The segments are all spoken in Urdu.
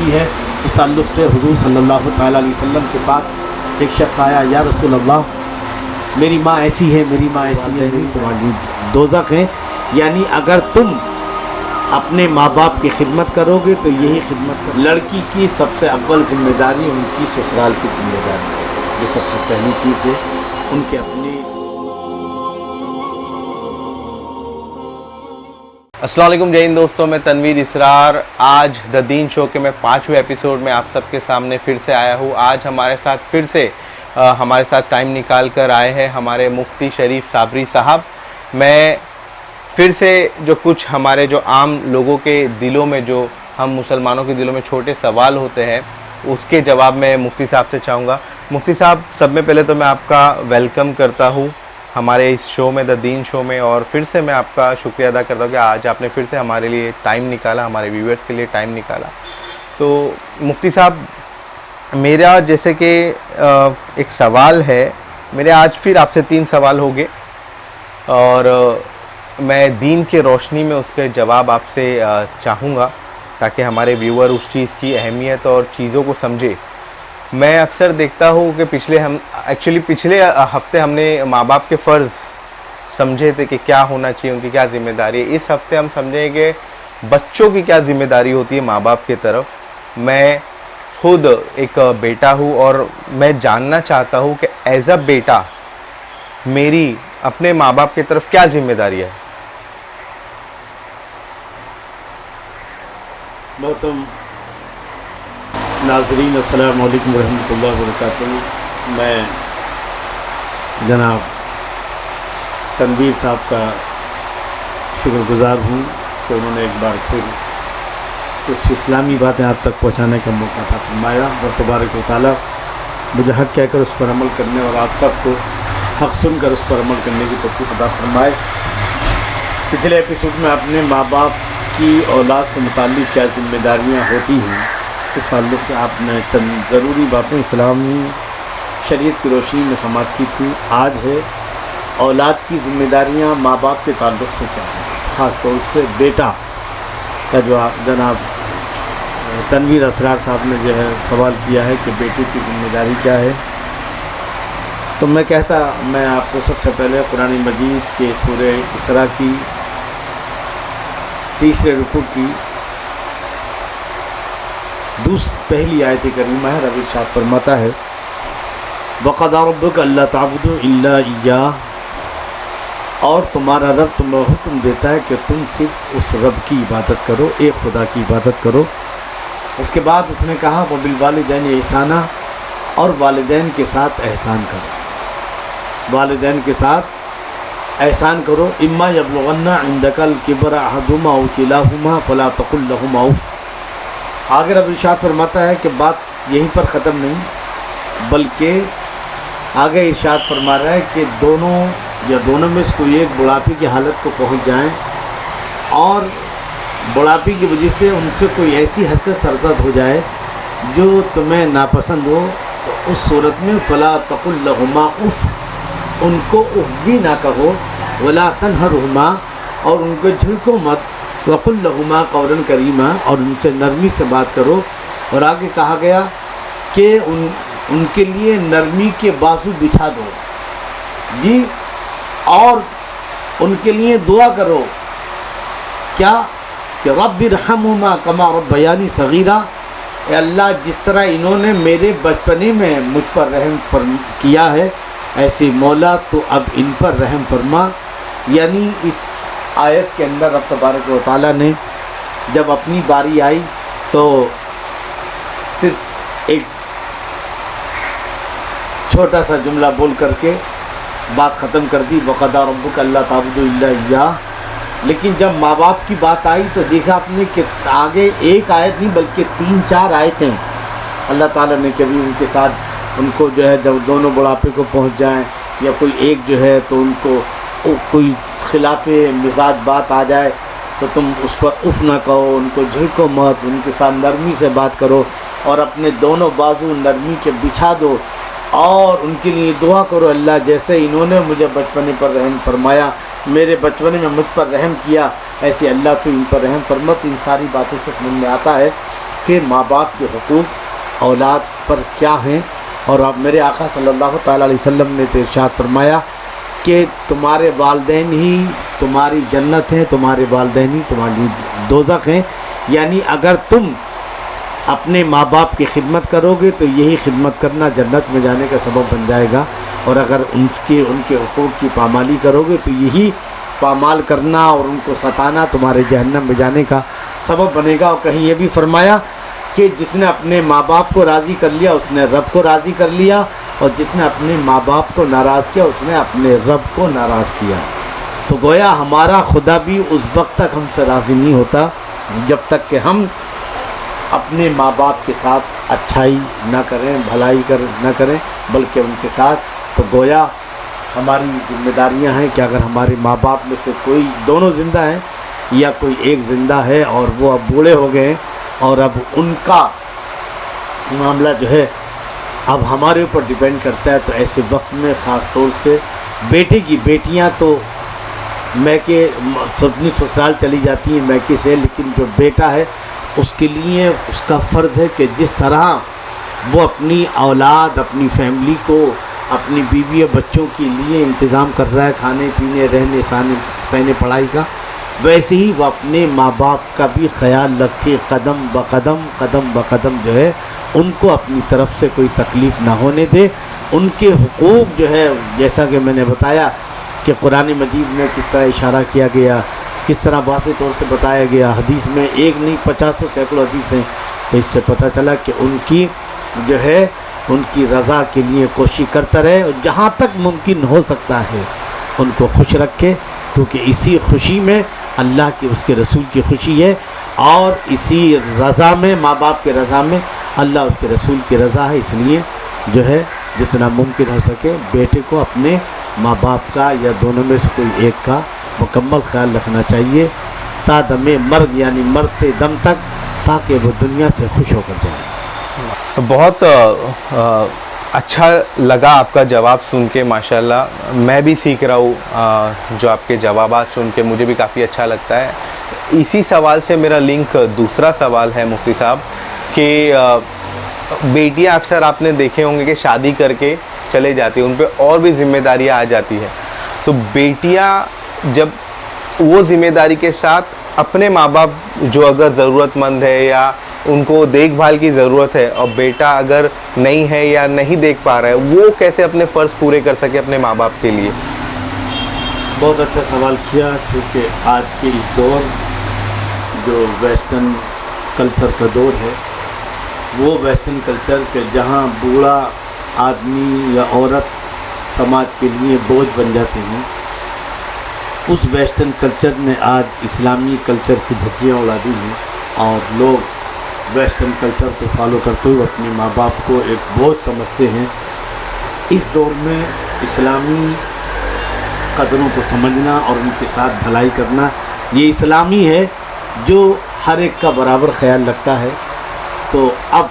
ہوتی ہے۔ اس تعلق سے حضور صلی اللہ تعالیٰ علیہ وسلم کے پاس ایک شخص آیا، یا رسول اللہ میری ماں ایسی ہے، میری ماں ایسی ہے، تمہاری دوزخ ہے، یعنی اگر تم اپنے ماں باپ کی خدمت کرو گے تو یہی خدمت کرو۔ لڑکی کی سب سے اول ذمہ داری ان کی سسرال کی ذمہ داری ہے، یہ سب سے پہلی چیز ہے ان کے اپنے۔ السلام علیکم جے ہند دوستوں، میں تنویر اسرار آج دا دین شو کے میں 5ویں ایپیسوڈ میں آپ سب کے سامنے پھر سے آیا ہوں۔ آج ہمارے ساتھ ٹائم نکال کر آئے ہیں ہمارے مفتی شریف صابری صاحب۔ میں پھر سے جو کچھ ہمارے جو عام لوگوں کے دلوں میں، جو ہم مسلمانوں کے دلوں میں چھوٹے سوال ہوتے ہیں، اس کے جواب میں مفتی صاحب سے چاہوں گا۔ مفتی صاحب، سب میں پہلے تو میں آپ کا ویلکم کرتا ہوں ہمارے اس شو میں، دا دین شو میں، اور پھر سے میں آپ کا شکریہ ادا کرتا ہوں کہ آج آپ نے پھر سے ہمارے لیے ٹائم نکالا، ہمارے ویورز کے لیے ٹائم نکالا۔ تو مفتی صاحب، میرا جیسے کہ ایک سوال ہے، میرے آج پھر آپ سے 3 سوال ہو گئے، اور میں دین کے روشنی میں اس کے جواب آپ سے چاہوں گا تاکہ ہمارے ویور اس چیز کی اہمیت اور چیزوں کو سمجھے۔ میں اکثر دیکھتا ہوں کہ پچھلے ہفتے ہم نے ماں باپ کے فرض سمجھے تھے کہ کیا ہونا چاہیے، ان کی کیا ذمہ داری ہے۔ اس ہفتے ہم سمجھیں کہ بچوں کی کیا ذمہ داری ہوتی ہے ماں باپ کی طرف۔ میں خود ایک بیٹا ہوں اور میں جاننا چاہتا ہوں کہ ایز اے بیٹا میری اپنے ماں باپ کی طرف کیا ذمہ داری ہے۔ محترم ناظرین، السلام علیکم ورحمۃ اللہ وبرکاتہ۔ میں جناب تنویر صاحب کا شکر گزار ہوں کہ انہوں نے ایک بار پھر کچھ اسلامی باتیں آپ تک پہنچانے کا موقع عطا فرمایا، اور تبارک و تعالیٰ مجھے حق کہہ کر اس پر عمل کرنے اور آپ سب کو حق سن کر اس پر عمل کرنے کی توفیق عطا فرمائے۔ پچھلے ایپیسوڈ میں آپ نے ماں باپ کی اولاد سے متعلق کیا ذمہ داریاں ہوتی ہیں، اس تعلق سے آپ نے چند ضروری باتیں اسلامی شریعت کی روشنی میں سماعت کی تھی۔ آج ہے اولاد کی ذمہ داریاں ماں باپ کے تعلق سے کیا ہیں، خاص طور سے بیٹا کا جو جناب تنویر اسرار صاحب نے جو ہے سوال کیا ہے کہ بیٹے کی ذمہ داری کیا ہے، تو میں آپ کو سب سے پہلے قرآن مجید کے سورہ اسراء کی 3 رکوع کی پہلی آیت کریمہ ہے۔ رب ارشاد فرماتا ہے وَقَضَىٰ رَبُّكَ أَلَّا تَعْبُدُوا إِلَّا إِيَّاهُ، اور تمہارا رب تمہیں حکم دیتا ہے کہ تم صرف اس رب کی عبادت کرو، ایک خدا کی عبادت کرو۔ اس کے بعد اس نے کہا وَبِالْوَالِدَيْنِ إِحْسَانًا، اور والدین کے ساتھ احسان کرو، والدین کے ساتھ احسان کرو۔ اِمَّا يَبْلُغَنَّ عِندَكَ الْكِبَرَ أَحَدُهُمَا أَوْ كِلَاهُمَا فَلَا تَقُل لَّهُمَا أُفٍّ۔ آگے رب ارشاد فرماتا ہے کہ بات یہیں پر ختم نہیں، بلکہ آگے ارشاد فرما رہا ہے کہ دونوں میں سے کوئی ایک بڑھاپے کی حالت کو پہنچ جائیں اور بڑھاپے کی وجہ سے ان سے کوئی ایسی حرکت سرزد ہو جائے جو تمہیں ناپسند ہو، تو اس صورت میں فلا تقل لہما اف، ان کو اف بھی نہ کہو، ولا تنہرہما، اور ان کو جھڑکو مت، وقل لہما قولا کریما، اور ان سے نرمی سے بات کرو۔ اور آگے کہا گیا کہ ان کے لیے نرمی کے بازو بچھا دو جی، اور ان کے لیے دعا کرو کیا کہ رب ارحمہما کما ربیانی صغیرا، اے اللہ جس طرح انہوں نے میرے بچپنے میں مجھ پر رحم کیا ہے، ایسے مولا تو اب ان پر رحم فرما۔ یعنی اس آیت کے اندر رب تبارک و تعالیٰ نے جب اپنی باری آئی تو صرف ایک چھوٹا سا جملہ بول کر کے بات ختم کر دی، وَقَضَىٰ رَبُّكَ أَلَّا تَعْبُدُوا إِلَّا إِيَّاهُ۔ لیکن جب ماں باپ کی بات آئی تو دیکھا آپ نے کہ آگے ایک آیت نہیں بلکہ 3-4 آیتیں اللہ تعالیٰ نے کبھی ان کے ساتھ ان کو جو ہے جب دونوں بڑھاپے کو پہنچ جائیں، یا کوئی ایک جو ہے تو ان کو کوئی خلاف مزاج بات آ جائے تو تم اس پر اف نہ کہو، ان کو جھڑکو مت، ان کے ساتھ نرمی سے بات کرو، اور اپنے دونوں بازو نرمی کے بچھا دو، اور ان کے لیے دعا کرو اللہ جیسے انہوں نے مجھے بچپنے پر رحم فرمایا، میرے بچپنے میں مجھ پر رحم کیا، ایسے اللہ تو ان پر رحم فرمت۔ ان ساری باتوں سے سمجھ میں آتا ہے کہ ماں باپ کے حقوق اولاد پر کیا ہیں. اور اب میرے آقا صلی اللہ تعالیٰ علیہ وسلم نے تو ارشاد فرمایا کہ تمہارے والدین ہی تمہاری جنت ہیں، تمہارے والدین ہی تمہاری دوزخ ہیں. یعنی اگر تم اپنے ماں باپ کی خدمت کرو گے تو یہی خدمت کرنا جنت میں جانے کا سبب بن جائے گا، اور اگر ان کے حقوق کی پامالی کرو گے تو یہی پامال کرنا اور ان کو ستانا تمہارے جہنم میں جانے کا سبب بنے گا. اور کہیں یہ بھی فرمایا کہ جس نے اپنے ماں باپ کو راضی کر لیا اس نے رب کو راضی کر لیا، اور جس نے اپنے ماں باپ کو ناراض کیا اس نے اپنے رب کو ناراض کیا. تو گویا ہمارا خدا بھی اس وقت تک ہم سے راضی نہیں ہوتا جب تک کہ ہم اپنے ماں باپ کے ساتھ اچھائی نہ کریں، بھلائی نہ کریں، بلکہ ان کے ساتھ. تو گویا ہماری ذمہ داریاں ہیں کہ اگر ہمارے ماں باپ میں سے کوئی دونوں زندہ ہیں یا کوئی ایک زندہ ہے اور وہ اب بوڑھے ہو گئے ہیں اور اب ان کا معاملہ جو ہے اب ہمارے اوپر ڈیپینڈ کرتا ہے، تو ایسے وقت میں خاص طور سے بیٹے کی بیٹیاں تو میکے اپنی سسرال چلی جاتی ہیں میکے سے، لیکن جو بیٹا ہے اس کے لیے اس کا فرض ہے کہ جس طرح وہ اپنی اولاد، اپنی فیملی کو، اپنی بیوی اور بچوں کے لیے انتظام کر رہا ہے کھانے پینے، رہنے سہنے پڑھائی کا، ویسے ہی وہ اپنے ماں باپ کا بھی خیال رکھے، قدم بقدم جو ہے ان کو اپنی طرف سے کوئی تکلیف نہ ہونے دے. ان کے حقوق جو ہے جیسا کہ میں نے بتایا کہ قرآن مجید میں کس طرح اشارہ کیا گیا، کس طرح واضح طور سے بتایا گیا، حدیث میں ایک نہیں 50 سینکڑوں حدیث ہیں. تو اس سے پتہ چلا کہ ان کی جو ہے ان کی رضا کے لیے کوشش کرتا رہے، اور جہاں تک ممکن ہو سکتا ہے ان کو خوش رکھے، کیونکہ اسی خوشی میں اللہ کی اس کے رسول کی خوشی ہے، اور اسی رضا میں ماں باپ کے رضا میں اللہ اس کے رسول کی رضا ہے. اس لیے جو ہے جتنا ممکن ہو سکے بیٹے کو اپنے ماں باپ کا یا دونوں میں سے کوئی ایک کا مکمل خیال رکھنا چاہیے تا دم مرگ، یعنی مرتے دم تک، تاکہ وہ دنیا سے خوش ہو کر جائے. بہت اچھا لگا آپ کا جواب سن کے، ماشاءاللہ میں بھی سیکھ رہا ہوں جو آپ کے جوابات سن کے مجھے بھی کافی اچھا لگتا ہے. اسی سوال سے میرا لنک دوسرا سوال ہے مفتی صاحب کہ بیٹیاں اکثر آپ نے دیکھے ہوں گے کہ شادی کر کے چلے جاتی ہیں، ان پہ اور بھی ذمہ داریاں آ جاتی ہیں. تو بیٹیاں جب وہ ذمہ داری کے ساتھ اپنے ماں باپ جو اگر ضرورت مند ہے یا ان کو دیکھ بھال کی ضرورت ہے، اور بیٹا اگر نہیں ہے یا نہیں دیکھ پا رہا ہے، وہ کیسے اپنے فرض پورے کر سکے اپنے ماں باپ کے لیے؟ بہت اچھا سوال کیا، کیونکہ آج کے اس دور جو ویسٹرن کلچر کا دور ہے، وہ ویسٹرن کلچر کے جہاں بوڑھا آدمی یا عورت سماج کے لیے بوجھ بن جاتے ہیں، اس ویسٹرن کلچر نے آج اسلامی کلچر کی دھجیاں اڑا دی ہیں، اور لوگ ویسٹرن کلچر کو فالو کرتے ہوئے اپنے ماں باپ کو ایک بوجھ سمجھتے ہیں. اس دور میں اسلامی قدروں کو سمجھنا اور ان کے ساتھ بھلائی کرنا یہ اسلامی ہے جو ہر ایک کا برابر خیال رکھتا ہے. تو اب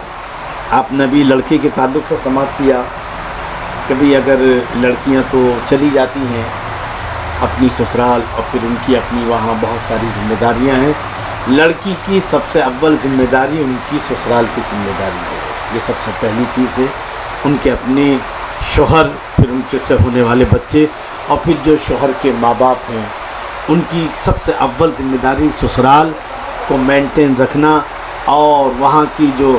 آپ نے بھی لڑکے کے تعلق سے سماعت کیا، کبھی اگر لڑکیاں تو چلی جاتی ہیں اپنی سسرال، اور پھر ان کی اپنی وہاں بہت ساری ذمہ داریاں ہیں. لڑکی کی سب سے اول ذمہ داری ان کی سسرال کی ذمہ داری ہے، یہ سب سے پہلی چیز ہے. ان کے اپنے شوہر، پھر ان کے سے ہونے والے بچے، اور پھر جو شوہر کے ماں باپ ہیں، ان کی سب سے اول ذمہ داری سسرال کو مینٹین رکھنا، اور وہاں کی جو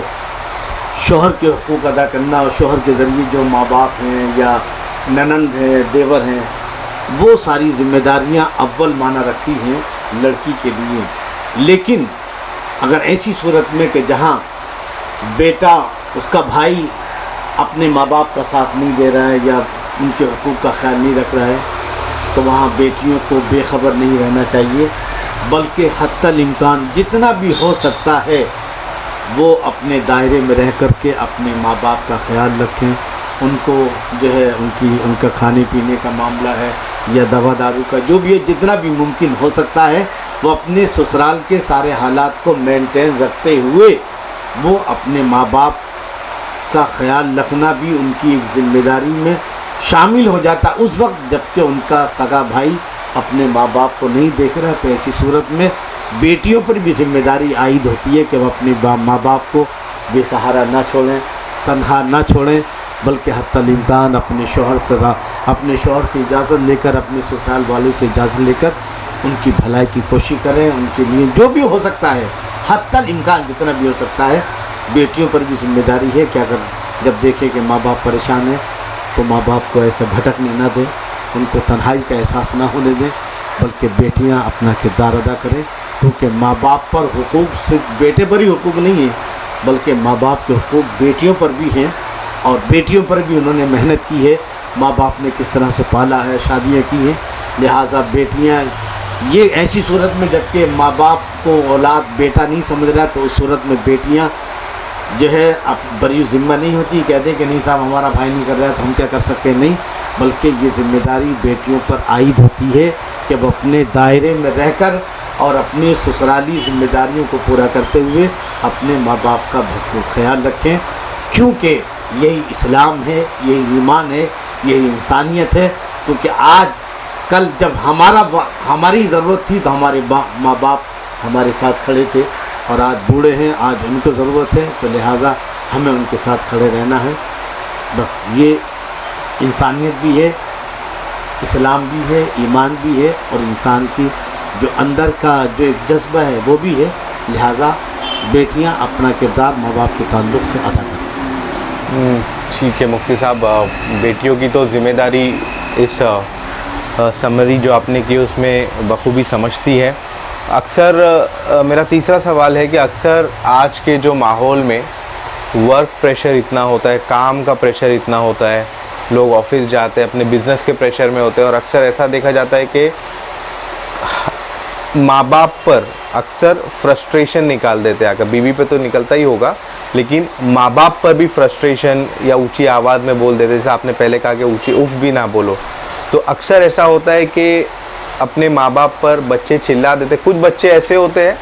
شوہر کے حقوق ادا کرنا، اور شوہر کے ذریعے جو ماں باپ ہیں یا ننند ہیں، دیور ہیں، وہ ساری ذمہ داریاں اول معنی رکھتی ہیں لڑکی کے لیے. لیکن اگر ایسی صورت میں کہ جہاں بیٹا، اس کا بھائی اپنے ماں باپ کا ساتھ نہیں دے رہا ہے یا ان کے حقوق کا خیال نہیں رکھ رہا ہے، تو وہاں بیٹیوں کو بے خبر نہیں رہنا چاہیے، بلکہ حتی الامکان جتنا بھی ہو سکتا ہے وہ اپنے دائرے میں رہ کر کے اپنے ماں باپ کا خیال رکھیں. ان کو جو ہے ان کا کھانے پینے کا معاملہ ہے یا دوا دارو کا جو بھی ہے، جتنا بھی ممکن ہو سکتا ہے وہ اپنے سسرال کے سارے حالات کو مینٹین رکھتے ہوئے وہ اپنے ماں باپ کا خیال رکھنا بھی ان کی ایک ذمہ داری میں شامل ہو جاتا اس وقت جب کہ ان کا سگا بھائی اپنے ماں باپ کو نہیں دیکھ رہا. تو ایسی صورت میں بیٹیوں پر بھی ذمہ داری عائد ہوتی ہے کہ وہ اپنے ماں باپ کو بے سہارا نہ چھوڑیں، تنہا نہ چھوڑیں، بلکہ حتی الامکان اپنے شوہر سے اجازت لے کر، اپنے سسرال والوں سے اجازت لے کر ان کی بھلائی کی کوشش کریں، ان کے لیے جو بھی ہو سکتا ہے حتی الامکان جتنا بھی ہو سکتا ہے۔ بیٹیوں پر بھی ذمہ داری ہے کہ اگر جب دیکھیں کہ ماں باپ پریشان ہیں تو ماں باپ کو ایسے بھٹکنے نہ دیں، ان کو تنہائی کا احساس نہ ہونے دیں، بلکہ بیٹیاں اپنا کردار ادا کریں، کیونکہ ماں باپ پر حقوق صرف بیٹے پر ہی حقوق نہیں ہیں، بلکہ ماں باپ کے حقوق بیٹیوں پر بھی ہیں، اور بیٹیوں پر بھی انہوں نے محنت کی ہے، ماں باپ نے کس طرح سے پالا ہے، شادیاں کی ہیں، لہٰذا بیٹیاں یہ ایسی صورت میں جبکہ ماں باپ کو اولاد بیٹا نہیں سمجھ رہا تو اس صورت میں بیٹیاں جو ہے اب بری ذمہ نہیں ہوتی، کہتے کہ نہیں صاحب ہمارا بھائی نہیں کر رہا ہے تو ہم کیا کر سکتے ہیں، نہیں، بلکہ یہ ذمہ داری بیٹیوں پر عائد ہوتی ہے کہ وہ اپنے دائرے میں رہ کر اور اپنی سسرالی ذمہ داریوں کو پورا کرتے ہوئے اپنے ماں باپ کا بھرپور خیال رکھیں، کیونکہ یہی اسلام ہے، یہی ایمان ہے، یہی انسانیت ہے۔ کیونکہ آج کل جب ہماری ضرورت تھی تو ہمارے ماں باپ ہمارے ساتھ کھڑے تھے، اور آج بوڑھے ہیں، آج ان کو ضرورت ہے، تو لہٰذا ہمیں ان کے ساتھ کھڑے رہنا ہے۔ بس یہ انسانیت بھی ہے، اسلام بھی ہے، ایمان بھی ہے، اور انسان کی جو اندر کا جو ایک جذبہ ہے وہ بھی ہے، لہٰذا بیٹیاں اپنا کردار ماں باپ کے تعلق سے ادا کریں۔ ٹھیک ہے مفتی صاحب، بیٹیوں کی تو ذمہ داری اس سمری جو آپ نے کی اس میں بخوبی سمجھتی ہے۔ اکثر میرا تیسرا سوال ہے کہ اکثر آج کے جو ماحول میں ورک پریشر اتنا ہوتا ہے، کام کا پریشر اتنا ہوتا ہے، لوگ آفس جاتے ہیں، اپنے بزنس کے پریشر میں ہوتے ہیں، اور اکثر ایسا دیکھا جاتا ہے کہ ماں باپ پر اکثر فرسٹریشن نکال دیتے ہیں، بیوی پہ تو نکلتا ہی ہوگا، لیکن ماں باپ پر بھی فرسٹریشن یا اونچی آواز میں بول دیتے، جیسے آپ نے پہلے کہا کہ اونچی اف بھی نہ بولو، تو اکثر ایسا ہوتا ہے کہ اپنے ماں باپ پر بچے چلا دیتے۔ کچھ بچے ایسے ہوتے ہیں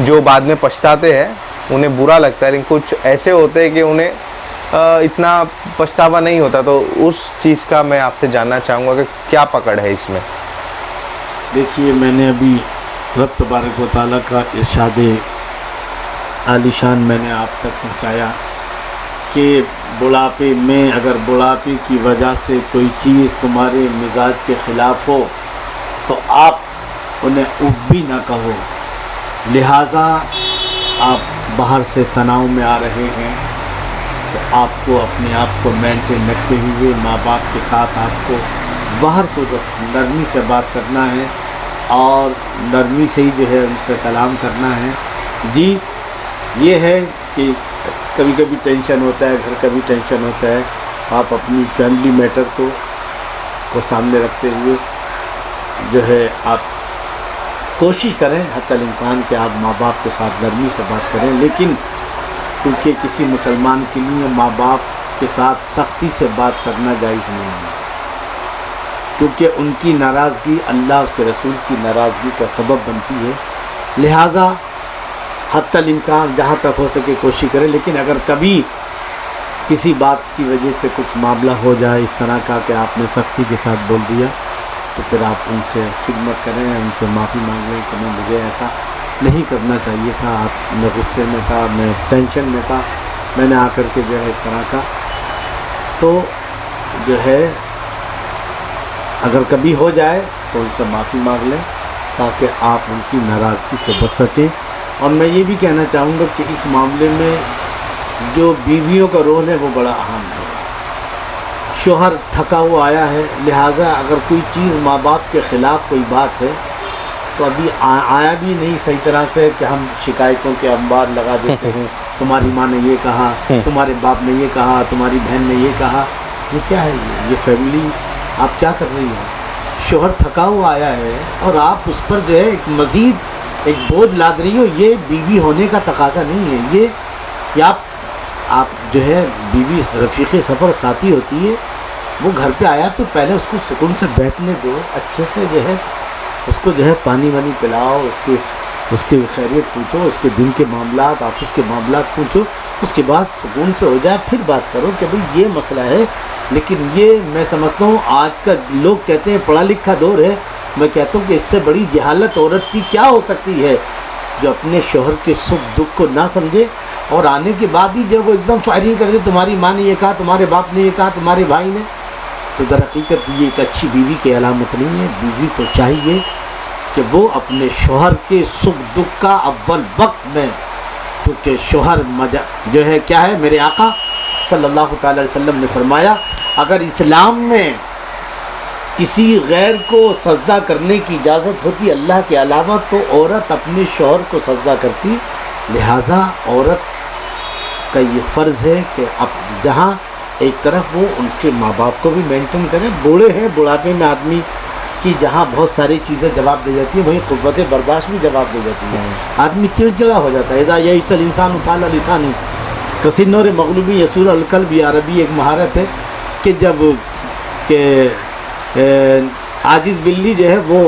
جو بعد میں پچھتاتے ہیں، انہیں برا لگتا ہے، لیکن کچھ ایسے ہوتے ہیں کہ انہیں اتنا پچھتاوا نہیں ہوتا۔ تو اس چیز کا میں آپ سے جاننا چاہوں گا کہ کیا پکڑ ہے اس میں؟ دیکھیے، میں نے ابھی رب تبارک و تعالیٰ کا ارشاد عالی شان میں نے آپ تک پہنچایا کہ بڑھاپے میں اگر بڑھاپے کی وجہ سے کوئی چیز تمہارے مزاج کے خلاف ہو تو آپ انہیں اف بھی نہ کہو، لہٰذا آپ باہر سے تناؤ میں آ رہے ہیں تو آپ کو اپنے آپ کو مینٹین رکھتے ہوئے ماں باپ کے ساتھ آپ کو باہر سے جو نرمی سے بات کرنا ہے اور نرمی سے ہی جو ہے ان سے کلام کرنا ہے۔ جی، یہ ہے کہ کبھی کبھی ٹینشن ہوتا ہے، گھر کا بھی ٹینشن ہوتا ہے، آپ اپنی فیملی میٹر کو سامنے رکھتے ہوئے جو ہے آپ کوشش کریں حتی الامکان کہ آپ ماں باپ کے ساتھ نرمی سے بات کریں، لیکن کیونکہ کسی مسلمان کے لیے ماں باپ کے ساتھ سختی سے بات کرنا جائز نہیں ہے، کیونکہ ان کی ناراضگی اللہ اس کے رسول کی ناراضگی کا سبب بنتی ہے، لہٰذا حتی الامکان جہاں تک ہو سکے کوشش کریں۔ لیکن اگر کبھی کسی بات کی وجہ سے کچھ معاملہ ہو جائے اس طرح کا کہ آپ نے سختی کے ساتھ بول دیا تو پھر آپ ان سے خدمت کریں، ان سے معافی مانگ لیں کہ مجھے ایسا نہیں کرنا چاہیے تھا، آپ میں غصے میں تھا، میں ٹینشن میں تھا، میں نے آ کر کے جو ہے اس طرح کا، تو جو ہے اگر کبھی ہو جائے تو ان سے معافی مانگ لیں تاکہ آپ ان کی ناراضگی سے بچ سکیں۔ اور میں یہ بھی کہنا چاہوں گا کہ اس معاملے میں جو بیویوں کا رول ہے وہ بڑا اہم ہے۔ شوہر تھکا ہوا آیا ہے، لہٰذا اگر کوئی چیز ماں باپ کے خلاف کوئی بات ہے تو ابھی آیا بھی نہیں صحیح طرح سے کہ ہم شکایتوں کے انبار لگا دیتے ہیں، تمہاری ماں نے یہ کہا، تمہارے باپ نے یہ کہا، تمہاری بہن نے یہ کہا۔ یہ کیا ہے؟ یہ فیملی آپ کیا کر رہی ہیں؟ شوہر تھکا ہوا آیا ہے اور آپ اس پر جو ہے ایک مزید ایک بوجھ لاد رہی ہو، یہ بیوی ہونے کا تقاضا نہیں ہے۔ یہ کہ آپ جو ہے بیوی رفیق سفر ساتھی ہوتی ہے، وہ گھر پہ آیا تو پہلے اس کو سکون سے بیٹھنے دو، اچھے سے جو ہے اس کو جو ہے پانی وانی پلاؤ، اس کی خیریت پوچھو، اس کے دن کے معاملات، آفس کے معاملات پوچھو، اس کے بعد سکون سے ہو جائے پھر بات کرو کہ بھئی یہ مسئلہ ہے۔ لیکن یہ میں سمجھتا ہوں آج کا لوگ کہتے ہیں پڑھا لکھا دور ہے، میں کہتا ہوں کہ اس سے بڑی جہالت عورت کی کیا ہو سکتی ہے جو اپنے شوہر کے سکھ دکھ کو نہ سمجھے اور آنے کے بعد ہی جب وہ ایک دم فائرنگ کر دے تمہاری ماں نے یہ کہا, تمہارے باپ نے یہ کہا, تمہارے بھائی نے, تو در حقیقت یہ ایک اچھی بیوی کی علامت نہیں ہے. بیوی کو چاہیے کہ وہ اپنے شوہر کے سکھ دکھ کا اول وقت میں, کیونکہ شوہر جو ہے کیا ہے, میرے آقا صلی اللہ تعالی علیہ وسلم نے فرمایا اگر اسلام میں کسی غیر کو سجدہ کرنے کی اجازت ہوتی اللہ کے علاوہ تو عورت اپنے شوہر کو سجدہ کرتی. لہٰذا عورت کا یہ فرض ہے کہ اب جہاں ایک طرف وہ ان کے ماں باپ کو بھی مینٹین کریں, بوڑھے ہیں, بڑھاپے میں آدمی کی جہاں بہت ساری چیزیں جواب دے جاتی ہیں وہیں قوت برداشت بھی جواب دے جاتی ہے. آدمی چڑچڑا ہو جاتا ہے. اذا یئس الانسان طال لسانہ کسنور مغلوبی یسور القلب, عربی ایک مہارت ہے کہ جب کہ عاجز بلی جو ہے وہ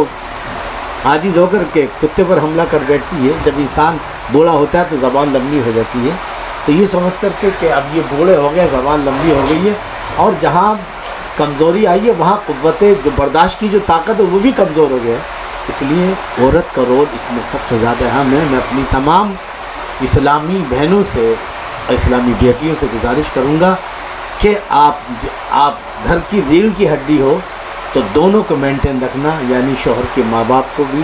عاجز ہو کر کے کتے پر حملہ کر بیٹھتی ہے. جب انسان بوڑھا ہوتا ہے تو زبان لمبی ہو جاتی ہے. تو یہ سمجھ کر کے کہ اب یہ بوڑھے ہو گئے, زبان لمبی ہو گئی ہے, اور جہاں کمزوری آئی ہے وہاں قوت جو برداشت کی جو طاقت ہے وہ بھی کمزور ہو گیا ہے. اس لیے عورت کا رول اس میں سب سے زیادہ اہم ہے. میں اپنی تمام اسلامی بہنوں سے, اسلامی بیٹیوں سے گزارش کروں گا کہ آپ گھر کی ریڑھ کی ہڈی ہو تو دونوں کو مینٹین رکھنا, یعنی شوہر کے ماں باپ کو بھی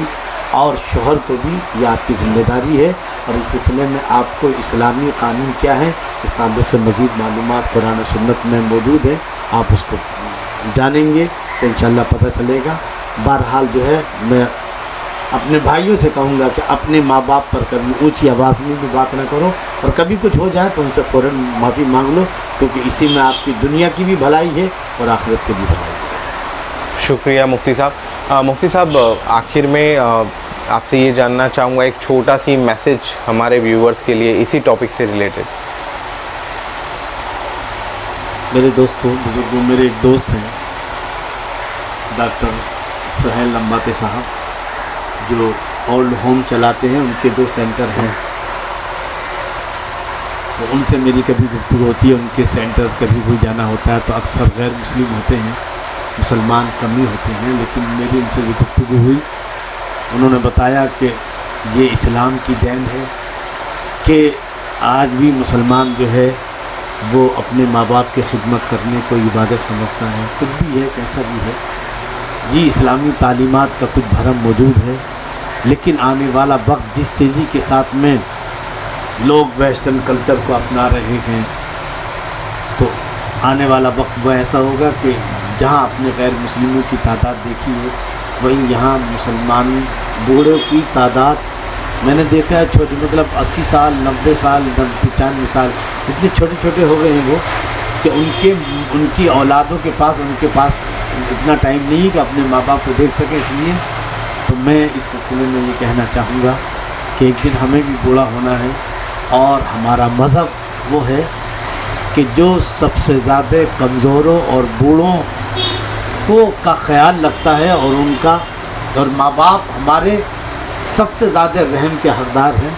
اور شوہر کو بھی, یہ آپ کی ذمہ داری ہے. اور اس سلسلے میں آپ کو اسلامی قانون کیا ہے اس تعلق سے مزید معلومات قرآن و سنت میں موجود ہیں, آپ اس کو جانیں گے تو انشاءاللہ پتہ چلے گا. بہرحال جو ہے میں اپنے بھائیوں سے کہوں گا کہ اپنے ماں باپ پر کبھی اونچی آواز میں بھی بات نہ کرو, اور کبھی کچھ ہو جائے تو ان سے فوراً معافی مانگ لو, کیونکہ اسی میں آپ کی دنیا کی بھی بھلائی ہے اور آخرت کی بھی بھلائی ہے. شکریہ مفتی صاحب. مفتی صاحب آخر میں آپ سے یہ جاننا چاہوں گا ایک چھوٹا سی میسیج ہمارے ویورز کے لیے اسی ٹاپک سے ریلیٹڈ. میرے دوستوں, بزرگوں, میرے ایک دوست ہیں ڈاکٹر سہیل لمباتے صاحب, جو اولڈ ہوم چلاتے ہیں. ان کے 2 سینٹر ہیں, تو ان سے میری کبھی گفتگو ہوتی ہے. ان کے سینٹر کبھی کوئی جانا ہوتا ہے تو اکثر غیر مسلم ہوتے ہیں, مسلمان کم ہی ہوتے ہیں, لیکن میری ان سے جو گفتگو ہوئی انہوں نے بتایا کہ یہ اسلام کی دین ہے کہ آج بھی مسلمان جو ہے وہ اپنے ماں باپ کی خدمت کرنے کو عبادت سمجھتا ہے. کچھ بھی ہے, کیسا بھی ہے, جی اسلامی تعلیمات کا کچھ بھرم موجود ہے, لیکن آنے والا وقت جس تیزی کے ساتھ میں لوگ ویسٹرن کلچر کو اپنا رہے ہیں تو آنے والا وقت وہ ایسا ہوگا کہ جہاں اپنے غیر مسلموں کی تعداد دیکھی ہے وہیں یہاں مسلمان بوڑھوں کی تعداد میں نے دیکھا ہے چھوٹی, مطلب 80 سال 90 سال 95 سال اتنے چھوٹے چھوٹے ہو گئے ہیں وہ کہ ان کی اولادوں کے پاس اتنا ٹائم نہیں کہ اپنے ماں باپ کو دیکھ سکیں. اس لیے تو میں اس سلسلے میں یہ کہنا چاہوں گا کہ ایک دن ہمیں بھی بوڑھا ہونا ہے, اور ہمارا مذہب وہ ہے کہ جو سب سے زیادہ کمزوروں اور بوڑھوں کا خیال رکھتا ہے, اور ماں باپ ہمارے سب سے زیادہ رحم کے حقدار ہیں.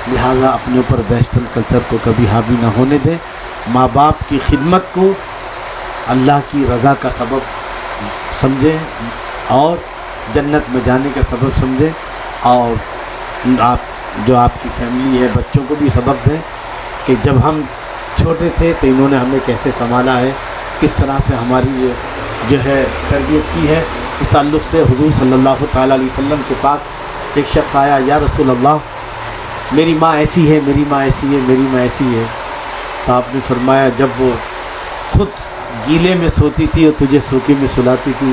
لہٰذا اپنے اوپر ویسٹرن کلچر کو کبھی حاوی نہ ہونے دیں. ماں باپ کی خدمت کو اللہ کی رضا کا سبب سمجھیں اور جنت میں جانے کا سبب سمجھیں, اور آپ کی فیملی ہے بچوں کو بھی سبق دیں کہ جب ہم چھوٹے تھے تو انہوں نے ہمیں کیسے سنبھالا ہے, کس طرح سے ہماری جو ہے تربیت کی ہے. اس تعلق سے حضور صلی اللہ تعالیٰ علیہ وسلم کے پاس ایک شخص آیا, یا رسول اللہ میری ماں ایسی ہے, میری ماں ایسی ہے, میری ماں ایسی ہے. تو آپ نے فرمایا جب وہ خود گیلے میں سوتی تھی اور تجھے سوکھے میں سلاتی تھی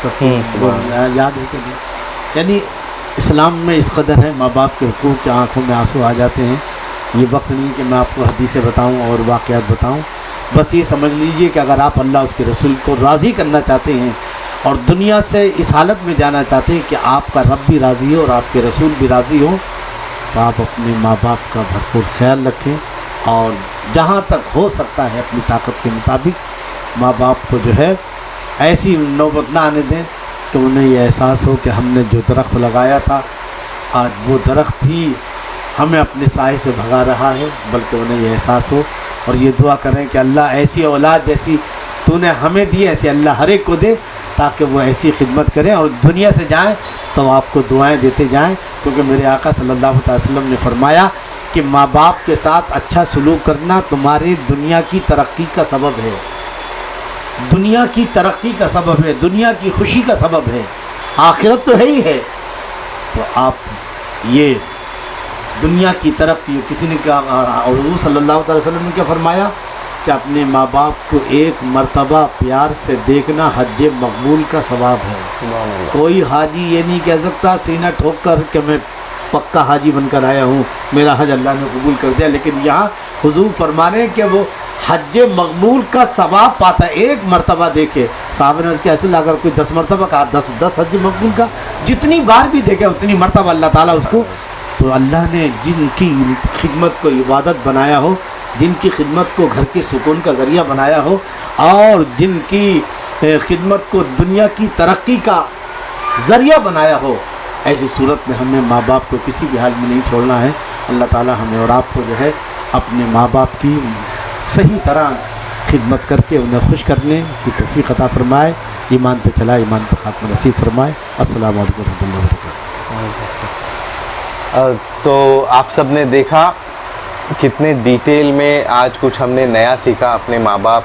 تب یاد ہے کہ نہیں. یعنی اسلام میں اس قدر ہے, ماں باپ کے حقوق کے آنکھوں میں آنسو آ جاتے ہیں. یہ وقت نہیں کہ میں آپ کو حدیثیں بتاؤں اور واقعات بتاؤں, بس یہ سمجھ لیجئے کہ اگر آپ اللہ اس کے رسول کو راضی کرنا چاہتے ہیں اور دنیا سے اس حالت میں جانا چاہتے ہیں کہ آپ کا رب بھی راضی ہو اور آپ کے رسول بھی راضی ہو, تو آپ اپنے ماں باپ کا بھرپور خیال رکھیں, اور جہاں تک ہو سکتا ہے اپنی طاقت کے مطابق ماں باپ کو جو ہے ایسی نوبت نہ آنے دیں کہ انہیں یہ احساس ہو کہ ہم نے جو درخت لگایا تھا آج وہ درخت ہی ہمیں اپنے سائے سے بھگا رہا ہے, بلکہ انہیں یہ احساس ہو. اور یہ دعا کریں کہ اللہ ایسی اولاد جیسی تو نے ہمیں دی ایسے اللہ ہر ایک کو دے, تاکہ وہ ایسی خدمت کریں اور دنیا سے جائیں تو آپ کو دعائیں دیتے جائیں، کیونکہ میرے آقا صلی اللہ علیہ وسلم نے فرمایا کہ ماں باپ کے ساتھ اچھا سلوک کرنا تمہاری دنیا کی ترقی کا سبب ہے، دنیا کی ترقی کا سبب ہے، دنیا کی خوشی کا سبب ہے، آخرت تو ہے ہی ہے۔ تو آپ یہ دنیا کی ترقی، کسی نے کہا، حضور صلی اللہ علیہ وسلم نے کیا فرمایا کہ اپنے ماں باپ کو ایک مرتبہ پیار سے دیکھنا حج مقبول کا ثواب ہے۔ کوئی حاجی یہ نہیں کہہ سکتا سینہ ٹھوک کر کہ میں پکا حاجی بن کر آیا ہوں، میرا حج اللہ نے قبول کر دیا، لیکن یہاں حضور فرمانے کہ وہ حج مقبول کا ثواب پاتا ہے، ایک مرتبہ دیکھے۔ صحابہ نے کیا اصل اگر کوئی 10 مرتبہ کہا، 10 حج مقبول کا، جتنی بار بھی دیکھے اتنی مرتبہ اللہ تعالیٰ اس کو۔ تو اللہ نے جن کی خدمت کو عبادت بنایا ہو، جن کی خدمت کو گھر کے سکون کا ذریعہ بنایا ہو، اور جن کی خدمت کو دنیا کی ترقی کا ذریعہ بنایا ہو، ایسی صورت میں ہمیں ماں باپ کو کسی بھی حال میں نہیں چھوڑنا ہے۔ اللہ تعالیٰ ہمیں اور آپ کو جو ہے اپنے ماں باپ کی صحیح طرح خدمت کر کے انہیں خوش کرنے کی توفیق عطا فرمائے، ایمان پہ چلا ایمان پہ خاتمہ نصیب فرمائے۔ السلام علیکم ورحمۃ اللہ وبرکاتہ۔ تو آپ سب نے دیکھا کتنے ڈیٹیل میں آج کچھ ہم نے نیا سیکھا، اپنے ماں باپ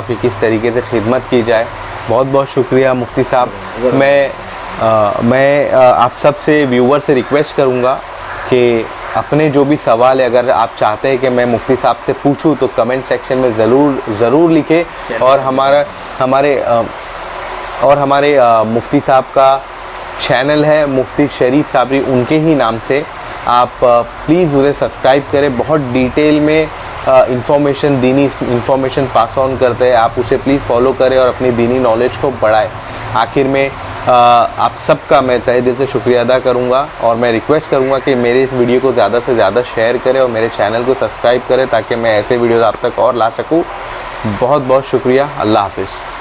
کی کس طریقے سے خدمت کی جائے۔ بہت بہت شکریہ مفتی صاحب۔ میں آپ سب سے ویور سے ریکویسٹ کروں گا کہ اپنے جو بھی سوال ہے اگر آپ چاہتے ہیں کہ میں مفتی صاحب سے پوچھوں تو کمنٹ سیکشن میں ضرور لکھیں، اور ہمارے مفتی صاحب کا چینل ہے مفتی شریف صابری، ان کے ہی نام سے آپ پلیز اسے سبسکرائب کریں۔ بہت ڈیٹیل میں دینی انفارمیشن پاس آن کرتے ہیں، آپ اسے پلیز فالو کریں اور اپنی دینی نالج کو بڑھائیں۔ آخر میں آپ سب کا میں تہہ دل سے شکریہ ادا کروں گا، اور میں ریکویسٹ کروں گا کہ میرے اس ویڈیو کو زیادہ سے زیادہ شیئر کریں اور میرے چینل کو سبسکرائب کریں تاکہ میں ایسے ویڈیوز آپ تک اور لا سکوں۔ بہت بہت شکریہ، اللہ حافظ۔